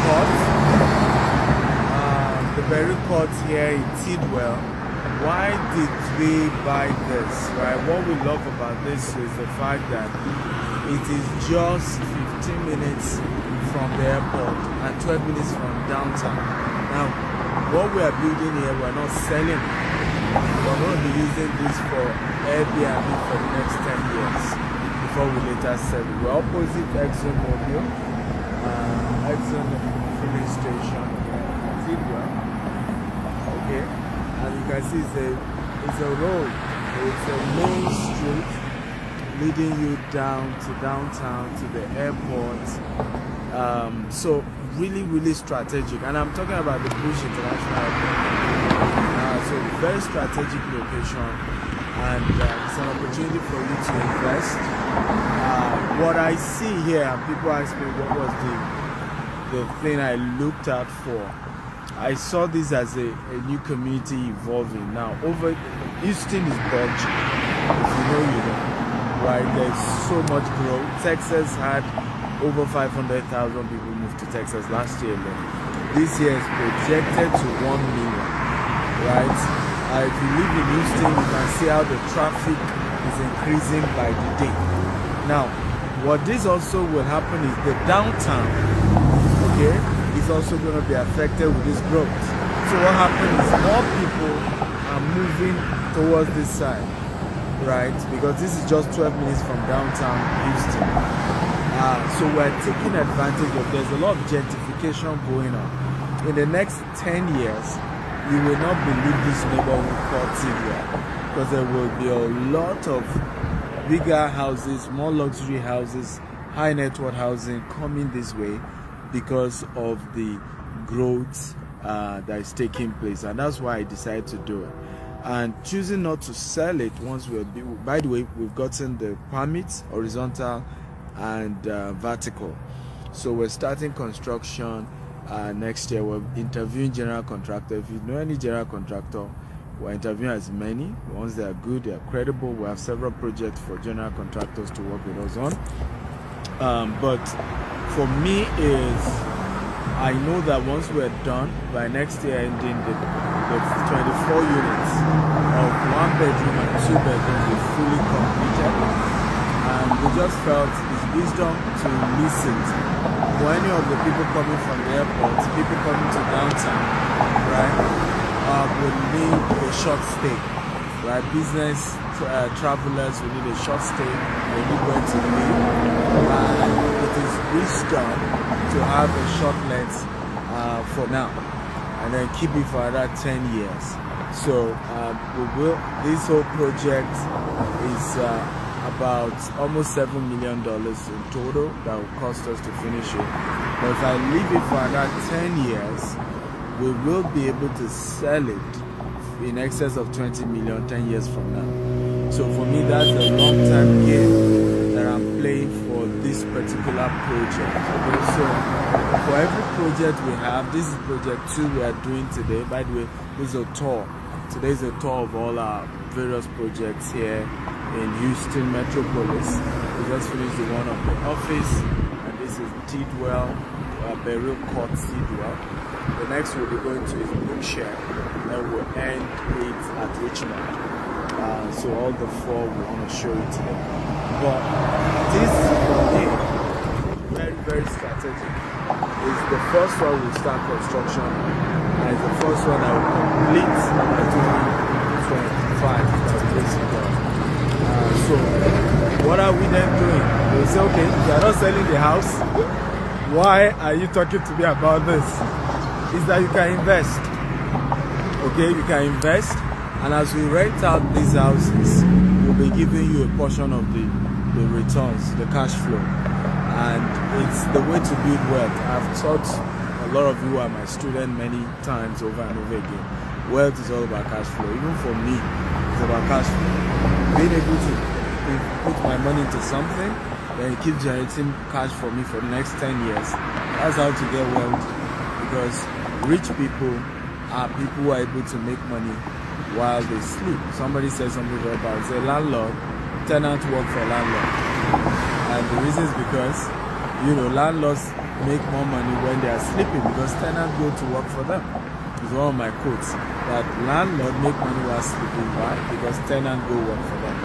Court. The Beryl Court here in Tidwell. Why did we buy this, right? What we love about this is the fact that it is just 15 minutes from the airport and 12 minutes from downtown. Now, what we are building here, we're not selling. We're going to be using this for Airbnb for the next 10 years before we later sell it. We're opposite Exxon Mobil, Exxon filling station, Tidwell. Okay, and you can see it's a road. It's a main street leading you down to downtown to the airport. So really strategic, and I'm talking about the Bush International Airport. So very strategic location, and it's an opportunity for you to invest. What I see here, and people ask me what was the thing I looked out for. I saw this as a new community evolving. Now, Houston is budging. If you know, you know. Right, there's so much growth. Texas had over 500,000 people move to Texas last year alone. This year is projected to 1 million, right? If you live in Houston, you can see how the traffic is increasing by the day. Now, what this also will happen is the downtown, okay, is also going to be affected with this growth. So what happens is more people are moving towards this side. Right, because this is just 12 minutes from downtown Houston. So we're taking advantage of. There's a lot of gentrification going on. In the next 10 years, you will not believe this neighborhood called Tidwell, because there will be a lot of bigger houses, more luxury houses, high net worth housing coming this way because of the growth that is taking place, and that's why I decided to do it. And choosing not to sell it once by the way, we've gotten the permits, horizontal and vertical. So we're starting construction next year. We're interviewing general contractor. If you know any general contractor, we're interviewing as many. Once they are good, they are credible. We have several projects for general contractors to work with us on. But for me I know that once we're done by next year, ending the 24 units of 1 bedroom and 2 bedrooms will fully completed, and we just felt it's wisdom to listen for any of the people coming from the airport, people coming to downtown, right? Will need a short stay, right? Business travelers will need a short stay, they need where to live, and it is wisdom to have a short length for now, and then keep it for another 10 years. So this whole project is about almost $7 million in total that will cost us to finish it. But if I leave it for another 10 years, we will be able to sell it in excess of 20 million 10 years from now. So for me, that's a long-term game that I'm playing for this particular project. Okay, so for every project we have, this is project 2 we are doing today. By the way, this is a tour. Today is a tour of all our various projects here in Houston Metropolis. We just finished the one of the office, and this is Tidwell, Beryl Court Tidwell. The next we'll be going to is Bookshare, and we'll end it at Richmond. So all the 4 we want to show you today. But this for me, very strategic. It's the first one we start construction, and it's the first one that will complete by 2025. Basically. So what are we then doing? We'll say, okay, if you are not selling the house, why are you talking to me about this? Is that you can invest. Okay, you can invest, and as we rent out these houses, we'll be giving you a portion of the returns, the cash flow. And it's the way to build wealth. I've taught a lot of you who are my students many times over and over again. Wealth is all about cash flow. Even for me, it's about cash flow. Being able to put my money into something, then it keeps generating cash for me for the next 10 years. That's how to get wealth. Because rich people are people who are able to make money while they sleep. Somebody said something very bad. It's a landlord, tenant work for landlord. And the reason is because, landlords make more money when they are sleeping because tenants go to work for them. It's one of my quotes, that landlord make money while sleeping. Why? Because tenants go work for them.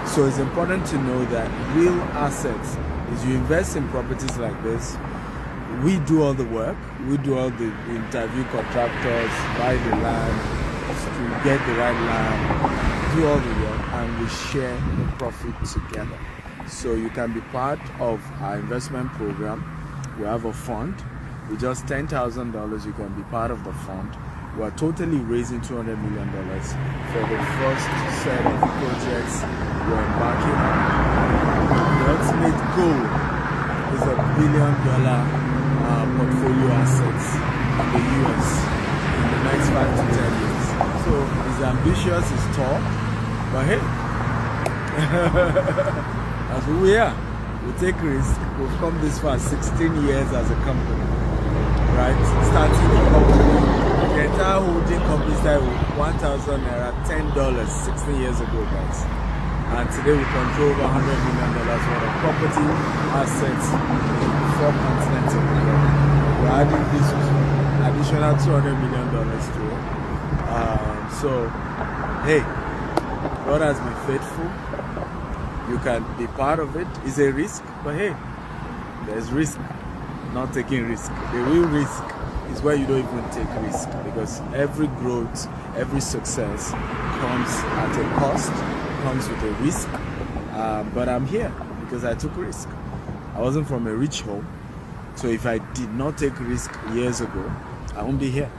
So it's important to know that real assets is you invest in properties like this. We do all the work. We do all the interview contractors, buy the land, get the right land, do all the work, and we share the profit together. So you can be part of our investment program. We have a fund. With just $10,000, you can be part of the fund. We are totally raising $200 million for the first set of projects we're embarking on. The ultimate goal is $1 billion portfolio assets in the US in the next 5 to 10 years. So it's ambitious, it's tall, but hey, that's who we are. We take risks. We've come this far, 16 years as a company, right? Starting a company, the entire holding company started with 1,000 naira, $10, 16 years ago, guys. And today we control over $100 million worth of property assets in 4 continents of the world. We're adding this additional $200 million to it. So, hey, God has been faithful. You can be part of it. It's a risk, but hey, there's risk, not taking risk. The real risk is where you don't even take risk, because every growth, every success comes at a cost, comes with a risk. But I'm here because I took risk. I wasn't from a rich home, so if I did not take risk years ago, I won't be here,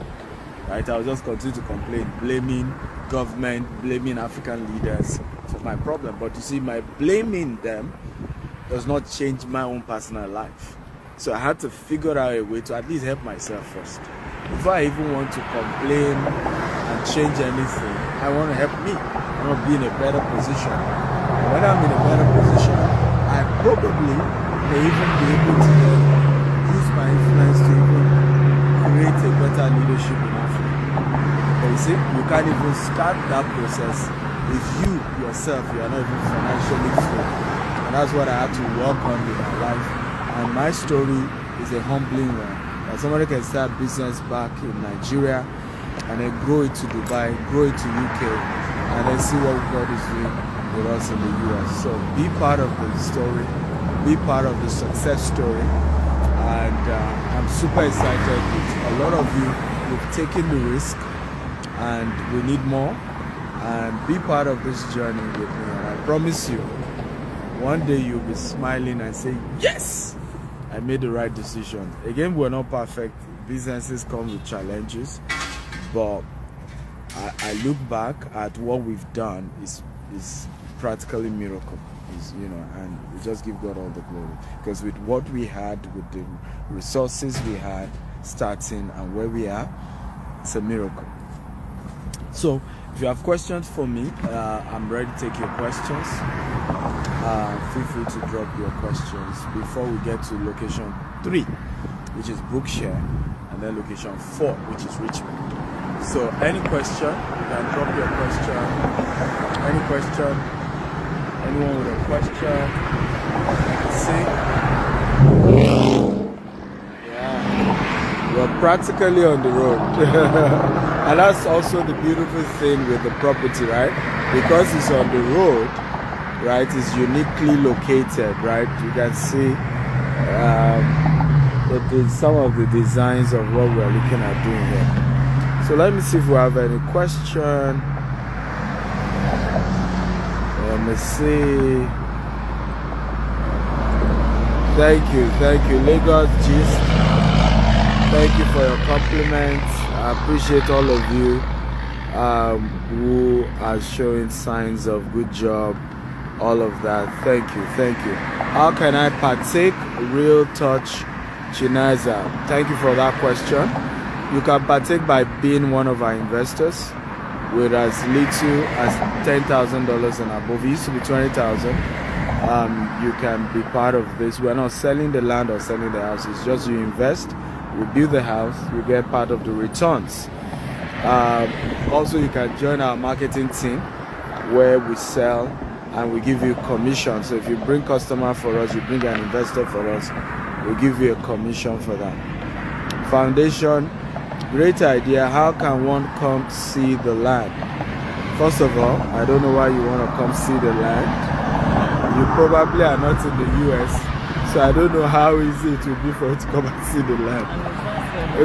right? I'll just continue to complain, blaming government, blaming African leaders for my problem. But you see, my blaming them does not change my own personal life. So I had to figure out a way to at least help myself first. Before I even want to complain and change anything, I want to help me. I want to be in a better position. And when I'm in a better position, I probably may even be able to use my influence to even create a better leadership in Africa. But you see, you can't even start that process if you yourself, you are not even financially free. And that's what I had to work on in my life. And my story is a humbling one. That somebody can start business back in Nigeria and then grow it to Dubai, grow it to UK, and then see what God is doing with us in the US. So be part of the story, be part of the success story. And I'm super excited with a lot of you who've taken the risk, and we need more. And be part of this journey with me. And I promise you, one day you'll be smiling and say, yes, I made the right decision. Again, we're not perfect. Businesses come with challenges, but I look back at what we've done is practically miracle. And we just give God all the glory. Because with what we had, with the resources we had starting and where we are, it's a miracle. So if you have questions for me, I'm ready to take your questions. Feel free to drop your questions before we get to location 3, which is Bookshare, and then location 4, which is Richmond. So any question, you can drop your question. Any question? Anyone with a question? Yeah, we're practically on the road. And that's also the beautiful thing with the property, right? Because it's on the road, right? It's uniquely located, right? You can see some of the designs of what we're looking at doing here. So let me see if we have any question. Let me see. Thank you, Lagos Gist. Thank you for your compliments. I appreciate all of you who are showing signs of good job, all of that. Thank you. How can I partake? Real Touch Chinaza. Thank you for that question. You can partake by being one of our investors with as little as $10,000 and above. It used to be $20,000. You can be part of this. We're not selling the land or selling the house. It's just you invest, we build the house, you get part of the returns. Also, you can join our marketing team where we sell and we give you commission. So if you bring customer for us, you bring an investor for us, we'll give you a commission for that. Foundation, great idea. How can one come see the land? First of all, I don't know why you want to come see the land. You probably are not in the US, so I don't know how easy it will be for you to come and see the land.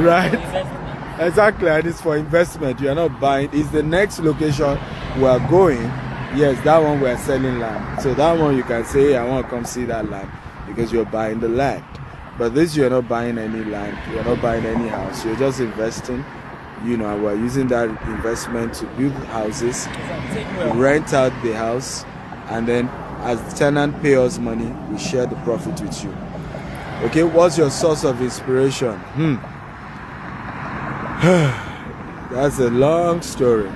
Right? Exactly, and it's for investment. You are not buying. It's the next location we are going. Yes, that one we are selling land. So that one you can say, hey, I want to come see that land because you're buying the land. But this, you're not buying any land. You're not buying any house. You're just investing. You know, we're using that investment to build houses, rent out the house, and then as the tenant pay us money, we share the profit with you. Okay, what's your source of inspiration? That's a long story.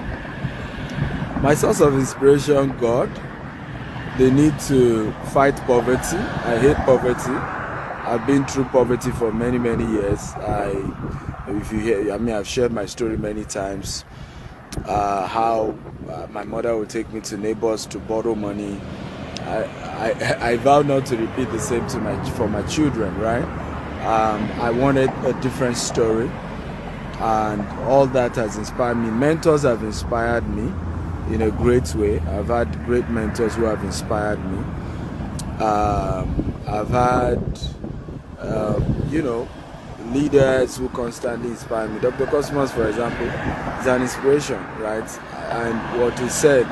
My source of inspiration, God. They need to fight poverty. I hate poverty. I've been through poverty for many years. If you hear, I mean, I've shared my story many times. How my mother would take me to neighbors to borrow money. I vow not to repeat the same for my children, right? I wanted a different story, and all that has inspired me. Mentors have inspired me in a great way. I've had great mentors who have inspired me. I've had, leaders who constantly inspire me. Dr. Cosmos, for example, is an inspiration, right? And what he said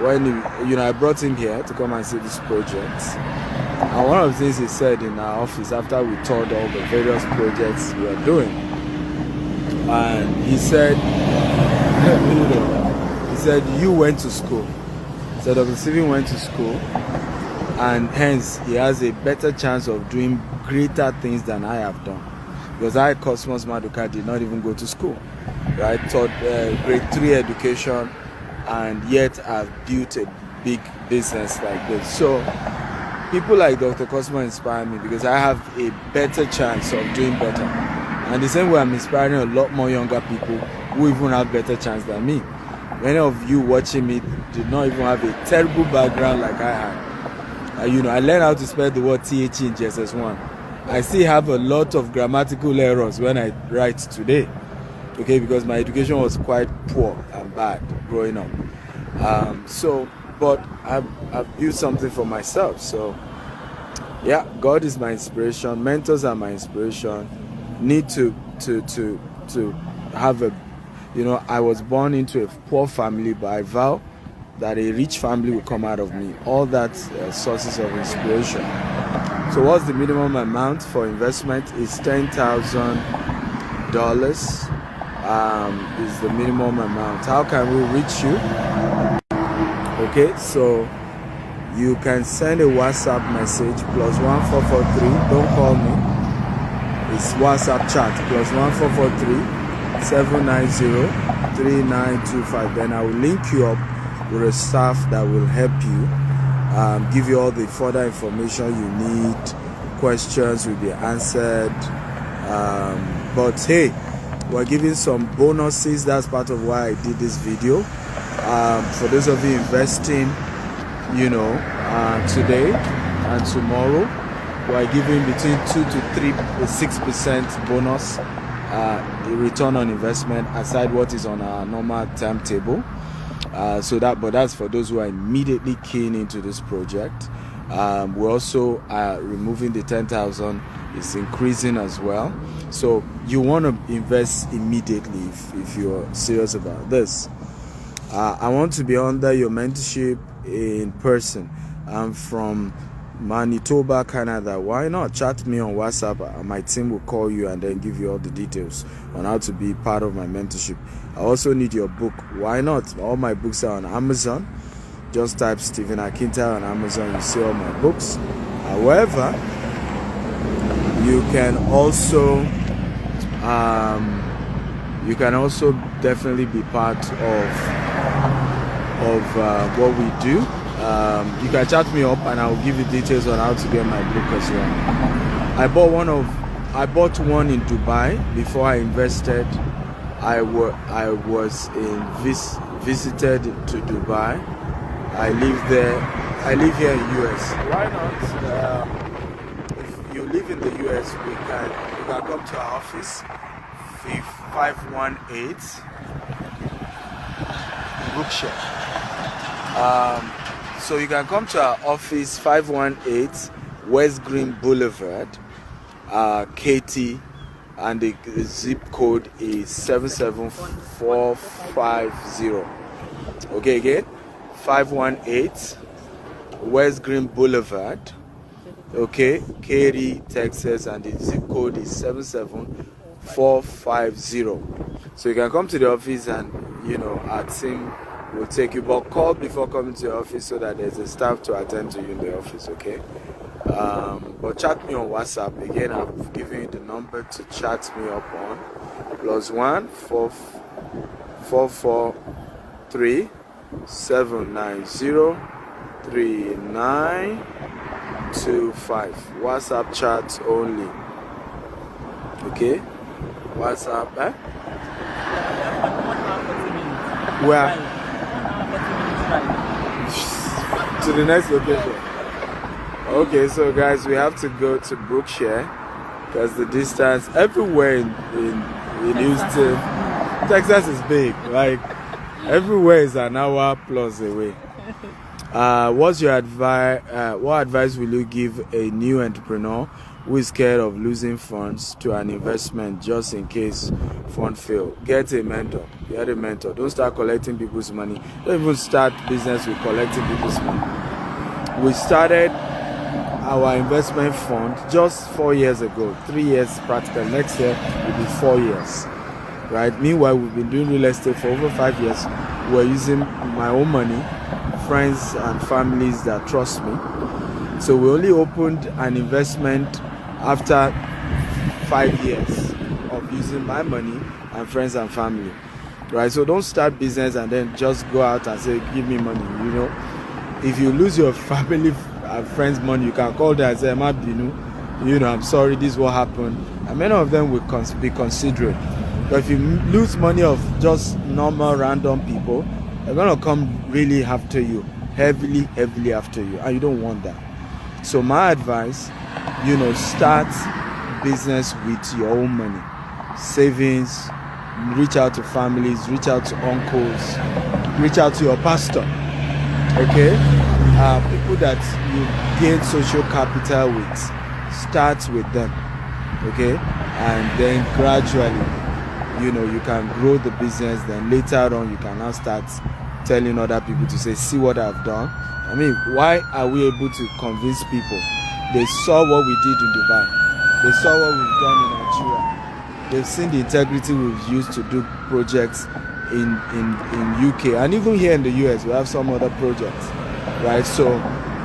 when I brought him here to come and see this project. And one of the things he said in our office after we toured all the various projects we were doing, and he said, you went to school. He said, Dr. Stephen went to school, and hence he has a better chance of doing greater things than I have done. Because I, Cosmos Maduka, did not even go to school, right? Taught grade 3 education, and yet I've built a big business like this. So people like Dr. Cosmo inspire me because I have a better chance of doing better. And the same way I'm inspiring a lot more younger people who even have better chance than me. Many of you watching me did not even have a terrible background like I had. I learned how to spell the word TH in JSS1. I still have a lot of grammatical errors when I write today. Okay, because my education was quite poor and bad growing up. But I've built something for myself. So, yeah, God is my inspiration. Mentors are my inspiration. Need to have I was born into a poor family, but I vow that a rich family will come out of me. All that sources of inspiration. So what's the minimum amount for investment? Is $10,000 is the minimum amount. How can we reach you? Okay, so you can send a WhatsApp message +1443. Don't call me. It's WhatsApp chat +1443-790-3925. Then I will link you up with a staff that will help you, give you all the further information you need. Questions will be answered. But hey, we're giving some bonuses. That's part of why I did this video. For those of you investing, today and tomorrow, we're giving between 2 to 6% bonus return on investment aside what is on our normal timetable. But that's for those who are immediately keen into this project. We're also removing the 10,000. It's increasing as well. So you want to invest immediately if you're serious about this. I want to be under your mentorship in person. I'm from Manitoba, Canada. Why not chat me on WhatsApp? My team will call you and then give you all the details on how to be part of my mentorship. I also need your book. Why not? All my books are on Amazon. Just type Stephen Akinta on Amazon. You see all my books. However, you can also definitely be part of what we do. You can chat me up and I'll give you details on how to get my book as well. I bought one in Dubai before I invested. I visited to Dubai. I live there. I live here in US. Why not? If you live in the the US, you can come to our office, 518 Brookshire. So you can come to our office, 518 West Green Boulevard, Katy, and the zip code is 77450. Okay, again, 518 West Green Boulevard, okay, Katy, Texas, and the zip code is 77450. So you can come to the office and, you know, our team will take you, but call before coming to the office so that there's a staff to attend to you in the office, okay? But chat me on WhatsApp. Again, I've given you the number to chat me up on, +1 443 790 3925. WhatsApp chat only. Okay? WhatsApp, Where? To the next location. Okay, so guys, we have to go to Brookshire because the distance everywhere in Houston, Texas is big. Like everywhere is an hour plus away. What's your advice? What advice will you give a new entrepreneur who is scared of losing funds to an investment just in case fund fail? Get a mentor. Get a mentor. Don't start collecting people's money. Don't even start business with collecting people's money. We started our investment fund just 4 years ago. 3 years practical. Next year will be 4 years. Right? Meanwhile, we've been doing real estate for over 5 years. We're using my own money, friends and families that trust me. So we only opened an investment after 5 years of using my money and friends and family. Right? So don't start business and then just go out and say, give me money. You know, if you lose your family and friends' money, you can call them and say, you know, I'm sorry, this is what happened. And many of them will be considerate. But if you lose money of just normal random people, they're gonna come really after you, heavily after you, and you don't want that. So my advice, you know, start business with your own money, savings. Reach out to families, reach out to uncles, reach out to your pastor. Okay, people that you gain social capital with, start with them. Okay, and then gradually, you know, you can grow the business. Then later on, you can now start telling other people to say, see what I've done. I mean, why are we able to convince people? They saw what we did in Dubai. They saw what we've done in Nigeria. They've seen the integrity we've used to do projects in UK, and even here in the US, we have some other projects, right? So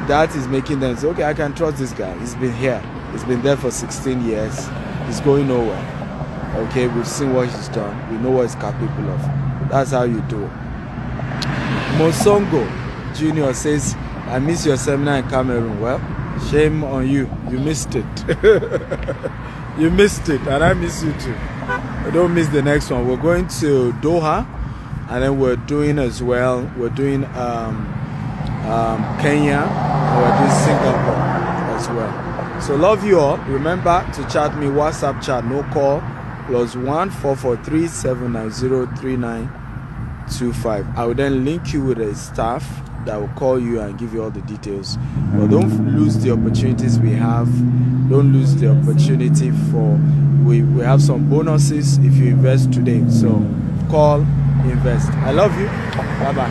that is making them say, okay, I can trust this guy. He's been here. He's been there for 16 years. He's going nowhere. Okay, we've seen what he's done. We know what he's capable of. That's how you do it. Mosongo Junior says, I miss your seminar in Cameroon. Well, shame on you. You missed it. You missed it, and I miss you too. Don't miss the next one. We're going to Doha, and then we're doing as well. We're doing Kenya, and we're doing Singapore as well. So love you all. Remember to chat me, WhatsApp chat, no call, +1 443 790 3925. I will then link you with a staff that will call you and give you all the details. But don't lose the opportunities we have. Don't lose the opportunity for we have some bonuses if you invest today. So call, invest. I love you. Bye bye.